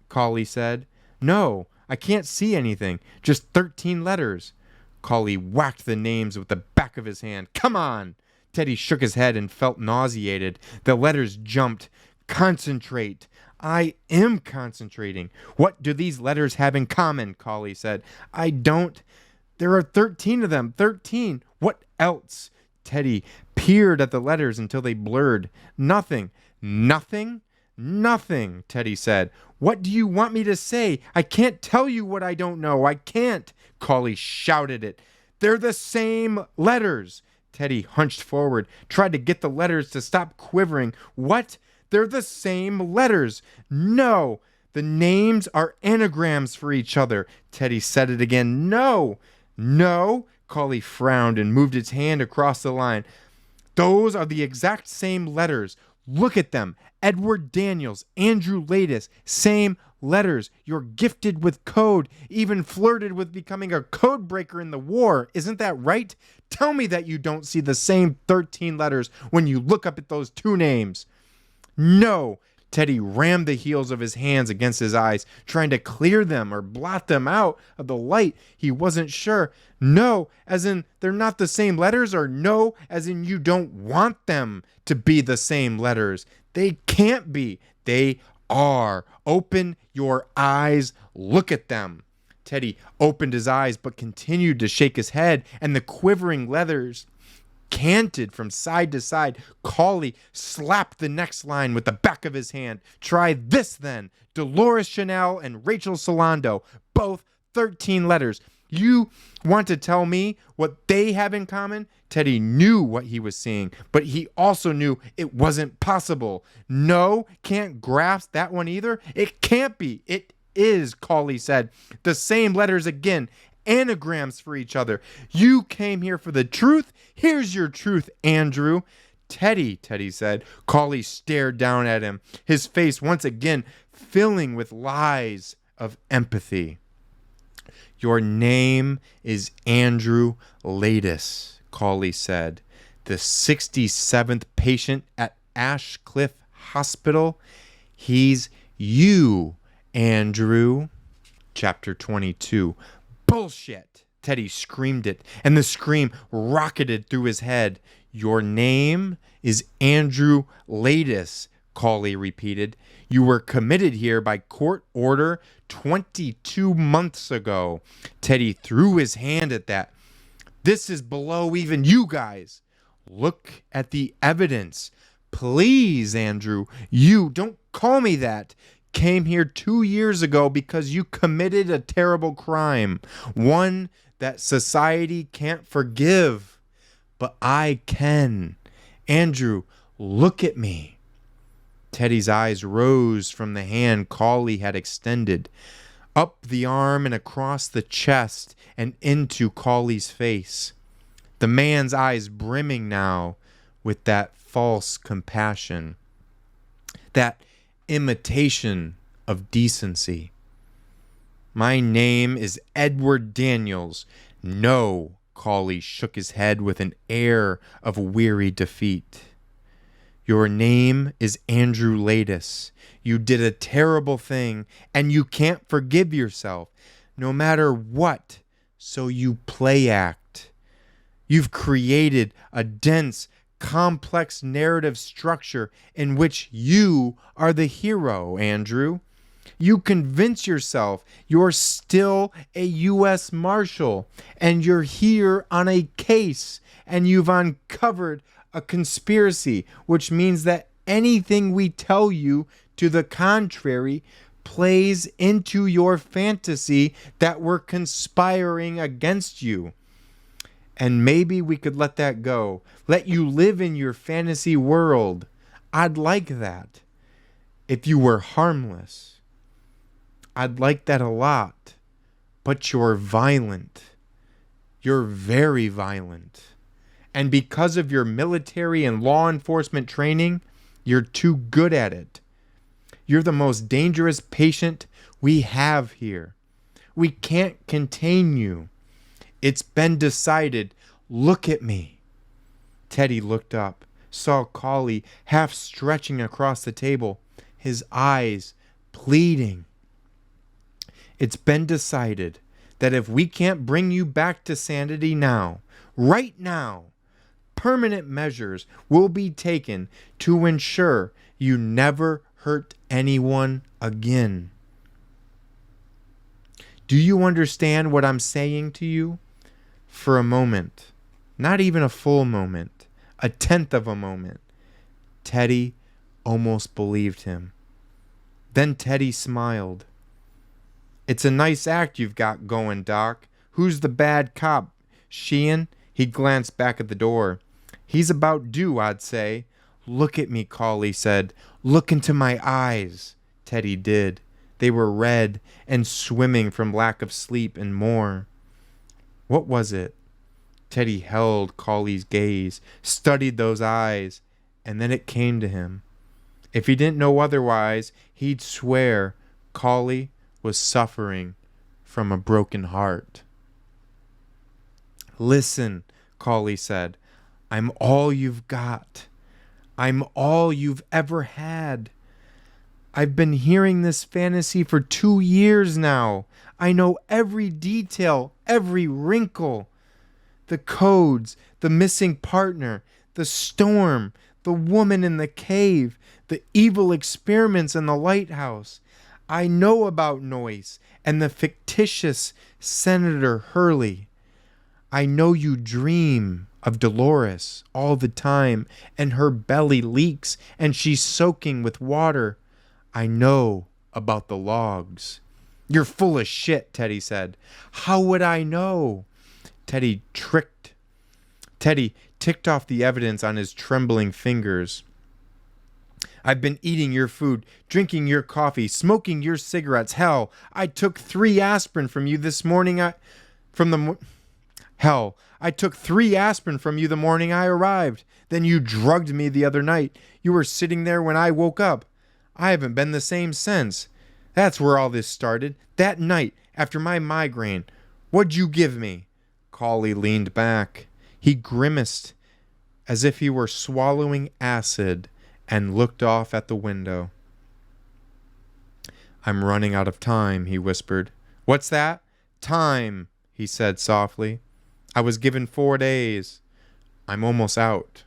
Cauley said. No, I can't see anything. Just 13 letters. Cauley whacked the names with the back of his hand. Come on! Teddy shook his head and felt nauseated. The letters jumped. Concentrate. I am concentrating. What do these letters have in common? Cauley said. I don't. There are 13 of them. 13. What else? Teddy peered at the letters until they blurred. Nothing. Nothing? Nothing, Teddy said. What do you want me to say? I can't tell you what I don't know. I can't. Cauley shouted it. They're the same letters. Teddy hunched forward, tried to get the letters to stop quivering. What? They're the same letters. No. The names are anagrams for each other. Teddy said it again. No. No. Cauley frowned and moved its hand across the line. Those are the exact same letters. Look at them. Edward Daniels, Andrew Ladis, same letters. You're gifted with code, even flirted with becoming a code breaker in the war. Isn't that right? Tell me that you don't see the same 13 letters when you look up at those two names. No. Teddy rammed the heels of his hands against his eyes, trying to clear them or blot them out of the light. He wasn't sure. No, as in they're not the same letters, or no, as in you don't want them to be the same letters. They can't be. They are. Open your eyes. Look at them. Teddy opened his eyes but continued to shake his head, and the quivering letters canted from side to side. Cauley slapped the next line with the back of his hand. Try this then. Dolores Chanel and Rachel Solando. Both 13 letters. You want to tell me what they have in common? Teddy knew what he was seeing, but he also knew it wasn't possible. No, can't grasp that one either. It can't be. It is, Cauley said. The same letters again. Anagrams for each other. You came here for the truth. Here's your truth, Andrew. Teddy said. Cauley stared down at him, his face once again filling with lies of empathy. Your name is Andrew Ladis, Cauley said. The 67th patient at Ashcliff Hospital. He's you, Andrew. Chapter 22. Bullshit! Teddy screamed it, and the scream rocketed through his head. Your name is Andrew Ladis, Cauley repeated. You were committed here by court order 22 months ago. Teddy threw his hand at that. This is below even you guys. Look at the evidence. Please, Andrew, you don't call me that. Came here 2 years ago because you committed a terrible crime, one that society can't forgive, but I can. Andrew, look at me. Teddy's eyes rose from the hand Cauley had extended, up the arm and across the chest and into Cauley's face. The man's eyes brimming now with that false compassion, that imitation of decency. My name is Edward Daniels. No, Cauley shook his head with an air of weary defeat. Your name is Andrew Ladis. You did a terrible thing, and you can't forgive yourself, no matter what, so you play act. You've created a dense, complex narrative structure in which you are the hero, Andrew. You convince yourself you're still a U.S. Marshal and you're here on a case and you've uncovered a conspiracy, which means that anything we tell you to the contrary plays into your fantasy that we're conspiring against you. And maybe we could let that go. Let you live in your fantasy world. I'd like that. If you were harmless. I'd like that a lot. But you're violent. You're very violent. And because of your military and law enforcement training, you're too good at it. You're the most dangerous patient we have here. We can't contain you. It's been decided. Look at me. Teddy looked up, saw Collie half stretching across the table, his eyes pleading. It's been decided that if we can't bring you back to sanity now, right now, permanent measures will be taken to ensure you never hurt anyone again. Do you understand what I'm saying to you? For a moment, not even a full moment, a tenth of a moment, Teddy almost believed him. Then Teddy smiled. It's a nice act you've got going, Doc. Who's the bad cop? Sheehan? He glanced back at the door. He's about due, I'd say. Look at me, Collie said. Look into my eyes. Teddy did. They were red and swimming from lack of sleep and more. What was it? Teddy held Collie's gaze, studied those eyes, and then it came to him. If he didn't know otherwise, he'd swear Collie was suffering from a broken heart. Listen, Collie said, I'm all you've got. I'm all you've ever had. I've been hearing this fantasy for 2 years now. I know every detail, every wrinkle. The codes, the missing partner, the storm, the woman in the cave, the evil experiments in the lighthouse. I know about Noyce and the fictitious Senator Hurley. I know you dream of Dolores all the time, and her belly leaks, and she's soaking with water. I know about the logs. You're full of shit, Teddy said. How would I know? Teddy ticked off the evidence on his trembling fingers. I've been eating your food, drinking your coffee, smoking your cigarettes. Hell, I took 3 aspirin from you this morning. I took 3 aspirin from you the morning I arrived. Then you drugged me the other night. You were sitting there when I woke up. I haven't been the same since. That's where all this started. That night, after my migraine. What'd you give me? Collie leaned back. He grimaced as if he were swallowing acid and looked off at the window. I'm running out of time, he whispered. What's that? Time, he said softly. I was given 4 days. I'm almost out.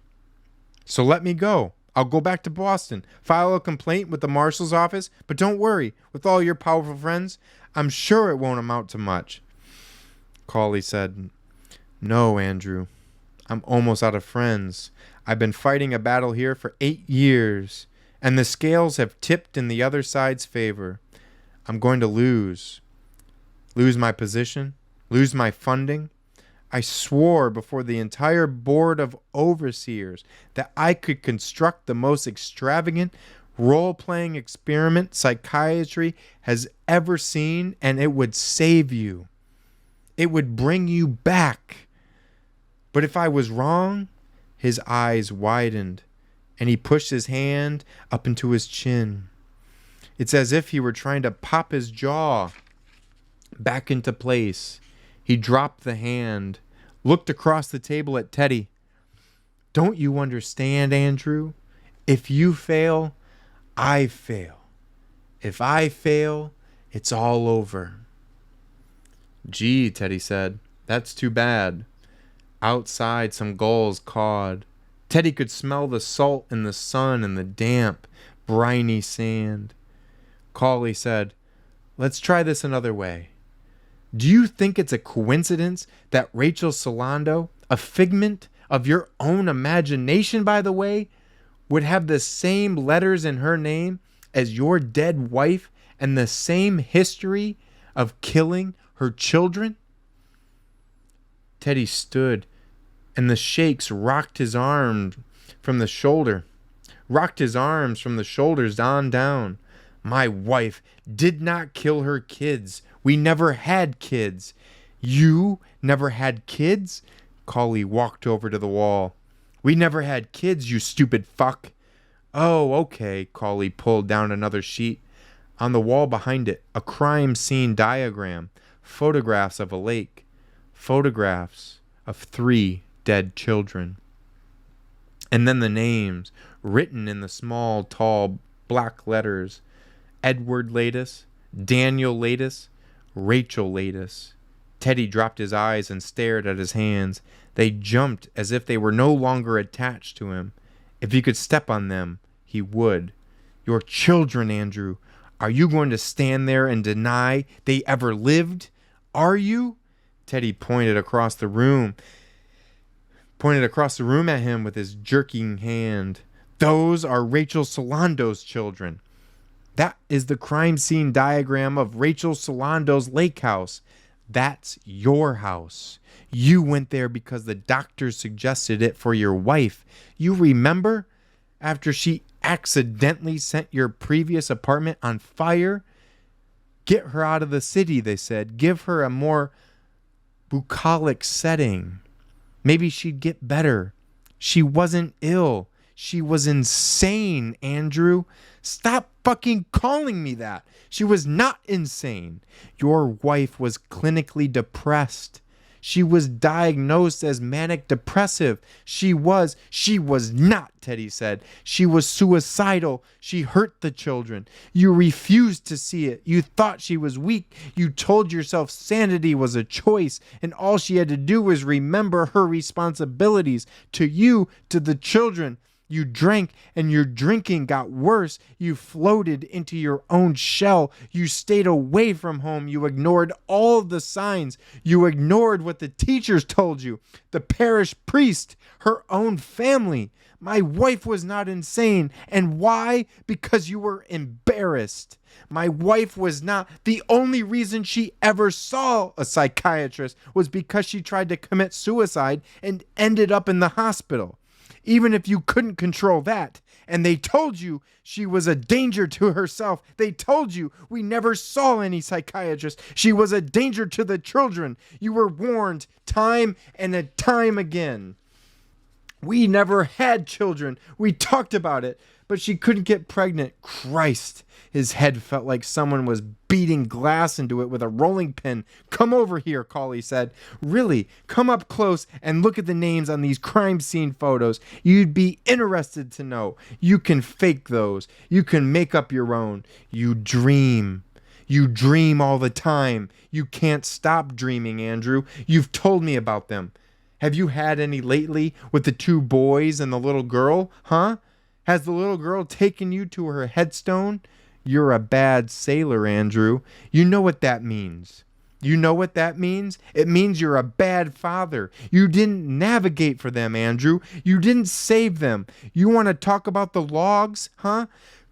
So let me go. I'll go back to Boston, file a complaint with the marshal's office, but don't worry, with all your powerful friends, I'm sure it won't amount to much. Collie said, No, Andrew. I'm almost out of friends. I've been fighting a battle here for 8 years, and the scales have tipped in the other side's favor. I'm going to lose. Lose my position, lose my funding. I swore before the entire board of overseers that I could construct the most extravagant role-playing experiment psychiatry has ever seen, and it would save you. It would bring you back. But if I was wrong, his eyes widened, and he pushed his hand up into his chin. It's as if he were trying to pop his jaw back into place. He dropped the hand, looked across the table at Teddy. Don't you understand, Andrew? If you fail, I fail. If I fail, it's all over. Gee, Teddy said, that's too bad. Outside, some gulls cawed. Teddy could smell the salt in the sun and the damp, briny sand. Cauley said, "Let's try this another way. Do you think it's a coincidence that Rachel Solando, a figment of your own imagination, by the way, would have the same letters in her name as your dead wife and the same history of killing her children?" Teddy stood, and the shakes rocked his arms from the shoulders on down. "My wife did not kill her kids. We never had kids." "You never had kids?" Cauley walked over to the wall. "We never had kids, you stupid fuck." "Oh, okay." Cauley pulled down another sheet. On the wall behind it, a crime scene diagram, photographs of a lake, photographs of 3 dead children. And then the names, written in the small, tall, black letters: Edward Latus, Daniel Latus, Rachel Latus. Teddy dropped his eyes and stared at his hands. They jumped as if they were no longer attached to him. If he could step on them, he would. "Your children, Andrew. Are you going to stand there and deny they ever lived? Are you?" Teddy pointed across the room at him with his jerking hand. "Those are Rachel Solando's children. That is the crime scene diagram of Rachel Solando's lake house. That's your house. You went there because the doctors suggested it for your wife. You remember? After she accidentally set your previous apartment on fire? Get her out of the city, they said. Give her a more bucolic setting. Maybe she'd get better. She wasn't ill. She was insane, Andrew. Stop fucking calling me that. She was not insane. Your wife was clinically depressed. She was diagnosed as manic depressive. She was not, Teddy said. She was suicidal. She hurt the children. You refused to see it. You thought she was weak. You told yourself sanity was a choice, and all she had to do was remember her responsibilities to you, to the children. You drank, and your drinking got worse. You floated into your own shell. You stayed away from home. You ignored all the signs. You ignored what the teachers told you, the parish priest, her own family. My wife was not insane. And why? Because you were embarrassed. My wife was not. The only reason she ever saw a psychiatrist was because she tried to commit suicide and ended up in the hospital. Even if you couldn't control that, and they told you she was a danger to herself, they told you we never saw any psychiatrist, she was a danger to the children. You were warned time and time again. We never had children. We talked about it, but she couldn't get pregnant. Christ, his head felt like someone was beating glass into it with a rolling pin. Come over here, Cauley said. Really, come up close and look at the names on these crime scene photos. You'd be interested to know. You can fake those. You can make up your own. You dream. You dream all the time. You can't stop dreaming, Andrew. You've told me about them. Have you had any lately with the 2 boys and the little girl? Huh? Has the little girl taken you to her headstone? You're a bad sailor, Andrew. You know what that means. You know what that means? It means you're a bad father. You didn't navigate for them, Andrew. You didn't save them. You want to talk about the logs, huh?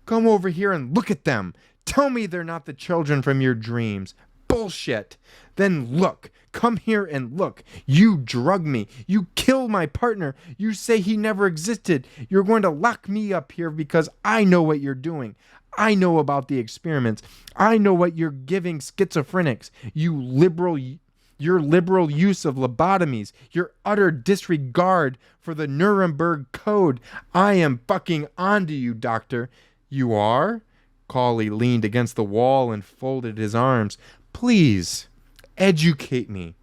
Come over here and look at them. Tell me they're not the children from your dreams. Bullshit. Then look. Come here and look. You drug me. You killed my partner. You say he never existed. You're going to lock me up here because I know what you're doing. I know about the experiments. I know what you're giving schizophrenics. Your liberal use of lobotomies. Your utter disregard for the Nuremberg Code. I am fucking onto you, doctor. You are? Cauley leaned against the wall and folded his arms. Please. Educate me.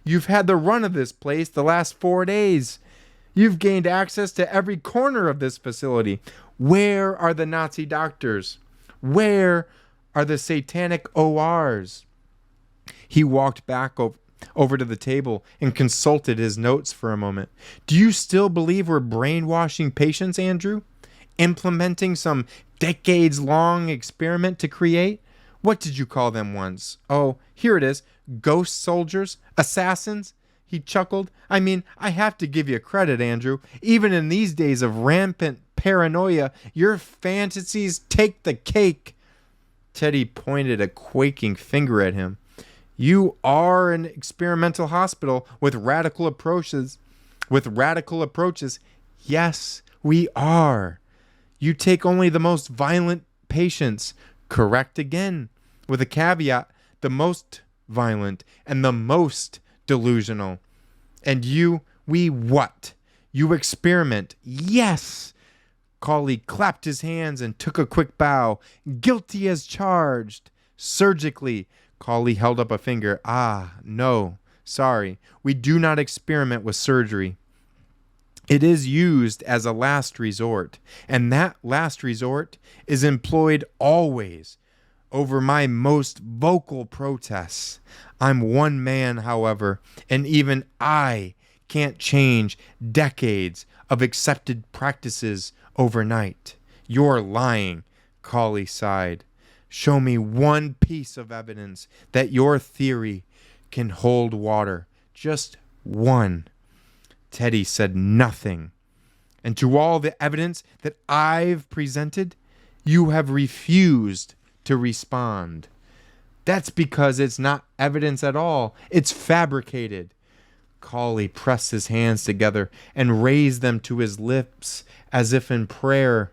You've had the run of this place the last 4 days. You've gained access to every corner of this facility. Where are the Nazi doctors? Where are the satanic ORs? He walked back over to the table and consulted his notes for a moment. Do you still believe we're brainwashing patients, Andrew? Implementing some decades-long experiment to create? What did you call them once? Oh, here it is. Ghost soldiers? Assassins? He chuckled. I mean, I have to give you credit, Andrew. Even in these days of rampant paranoia, your fantasies take the cake. Teddy pointed a quaking finger at him. You are an experimental hospital with radical approaches. Yes, we are. You take only the most violent patients. Correct again. With a caveat, the most violent and the most delusional. And we what? You experiment. Yes. Cawley clapped his hands and took a quick bow. Guilty as charged. Surgically. Cawley held up a finger. No. Sorry. We do not experiment with surgery. It is used as a last resort, and that last resort is employed always over my most vocal protests. I'm one man, however, and even I can't change decades of accepted practices overnight. You're lying, Cawley sighed. Show me one piece of evidence that your theory can hold water. Just one. Teddy said nothing. And to all the evidence that I've presented, you have refused to respond. That's because it's not evidence at all. It's fabricated. Cawley pressed his hands together and raised them to his lips as if in prayer.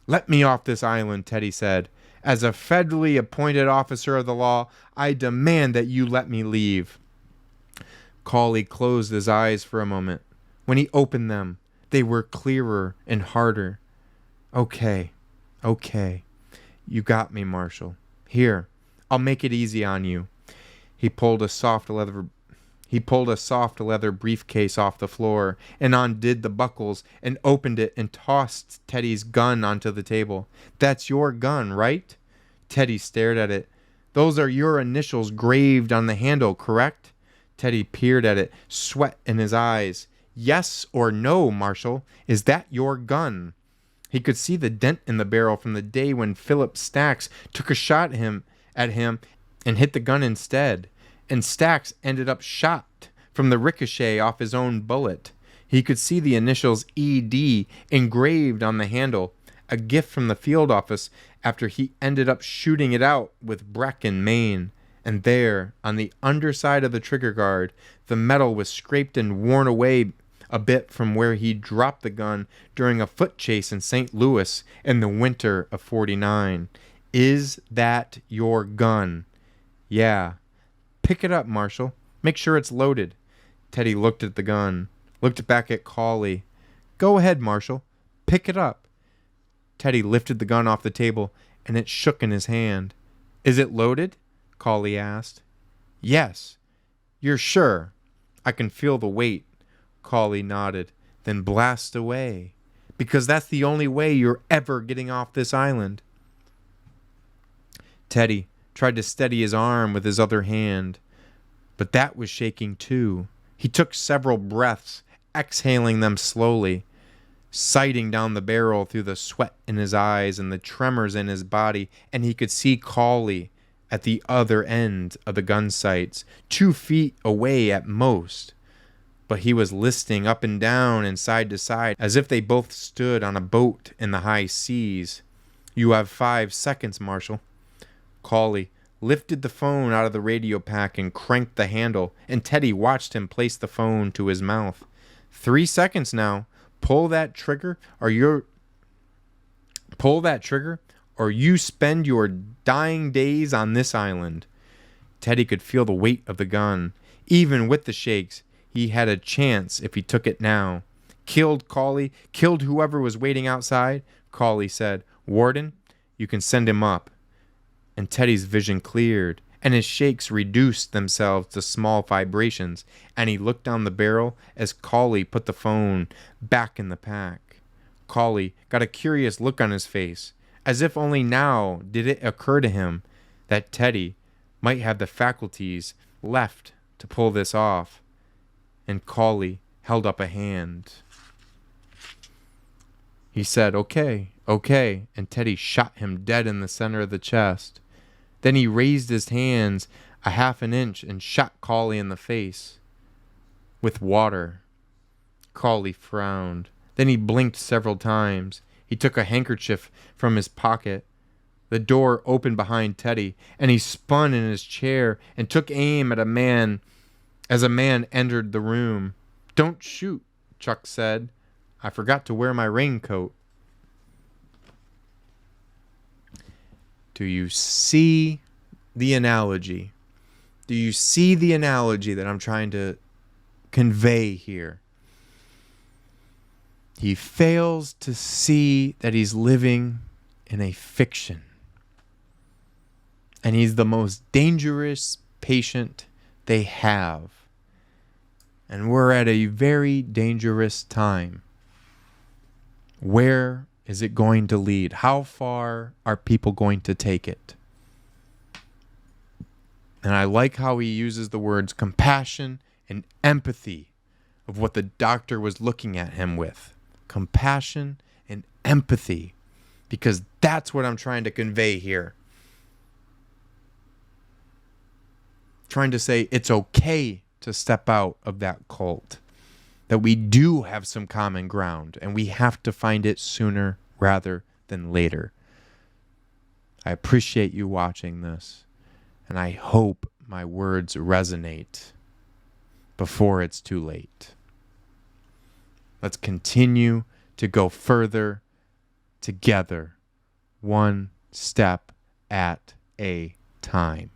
Let me off this island, Teddy said. As a federally appointed officer of the law, I demand that you let me leave. Cawley closed his eyes for a moment. When he opened them, they were clearer and harder. Okay. You got me, Marshal. Here, I'll make it easy on you. He pulled a soft leather briefcase off the floor and undid the buckles and opened it and tossed Teddy's gun onto the table. That's your gun, right? Teddy stared at it. Those are your initials graved on the handle, correct? Teddy peered at it, sweat in his eyes. Yes or no, Marshal? Is that your gun? He could see the dent in the barrel from the day when Philip Stacks took a shot at him and hit the gun instead. And Stacks ended up shot from the ricochet off his own bullet. He could see the initials ED engraved on the handle, a gift from the field office after he ended up shooting it out with Breck in Maine. And there, on the underside of the trigger guard, the metal was scraped and worn away a bit from where he dropped the gun during a foot chase in St. Louis in the winter of '49. Is that your gun? Yeah. Pick it up, Marshal. Make sure it's loaded. Teddy looked at the gun, looked back at Cawley. Go ahead, Marshal. Pick it up. Teddy lifted the gun off the table, and it shook in his hand. Is it loaded? Cawley asked. Yes. You're sure? I can feel the weight. Cawley nodded. Then blast away. Because that's the only way you're ever getting off this island. Teddy tried to steady his arm with his other hand, but that was shaking too. He took several breaths, exhaling them slowly, sighting down the barrel through the sweat in his eyes and the tremors in his body, and he could see Cawley at the other end of the gun sights, 2 feet away at most. But he was listing up and down and side to side as if they both stood on a boat in the high seas. You have 5 seconds, Marshal. Cawley lifted the phone out of the radio pack and cranked the handle, and Teddy watched him place the phone to his mouth. 3 seconds now. Pull that trigger, or you spend your dying days on this island. Teddy could feel the weight of the gun. Even with the shakes, he had a chance if he took it now. Killed Cawley, killed whoever was waiting outside. Cawley said, Warden, you can send him up. And Teddy's vision cleared, and his shakes reduced themselves to small vibrations, and he looked down the barrel as Cawley put the phone back in the pack. Cawley got a curious look on his face, as if only now did it occur to him that Teddy might have the faculties left to pull this off. And Cawley held up a hand. He said, "Okay, okay," and Teddy shot him dead in the center of the chest. Then he raised his hands a half an inch and shot Cawley in the face with water. Cawley frowned. Then he blinked several times. He took a handkerchief from his pocket. The door opened behind Teddy, and he spun in his chair and took aim at a man as a man entered the room. "Don't shoot," Chuck said. "I forgot to wear my raincoat." Do you see the analogy? Do you see the analogy that I'm trying to convey here? He fails to see that he's living in a fiction. And he's the most dangerous patient they have. And we're at a very dangerous time. Where is it going to lead? How far are people going to take it? And I like how he uses the words compassion and empathy of what the doctor was looking at him with. Compassion and empathy. Because that's what I'm trying to convey here. Trying to say it's okay to step out of that cult. That we do have some common ground, and we have to find it sooner rather than later. I appreciate you watching this, and I hope my words resonate before it's too late. Let's continue to go further together, one step at a time.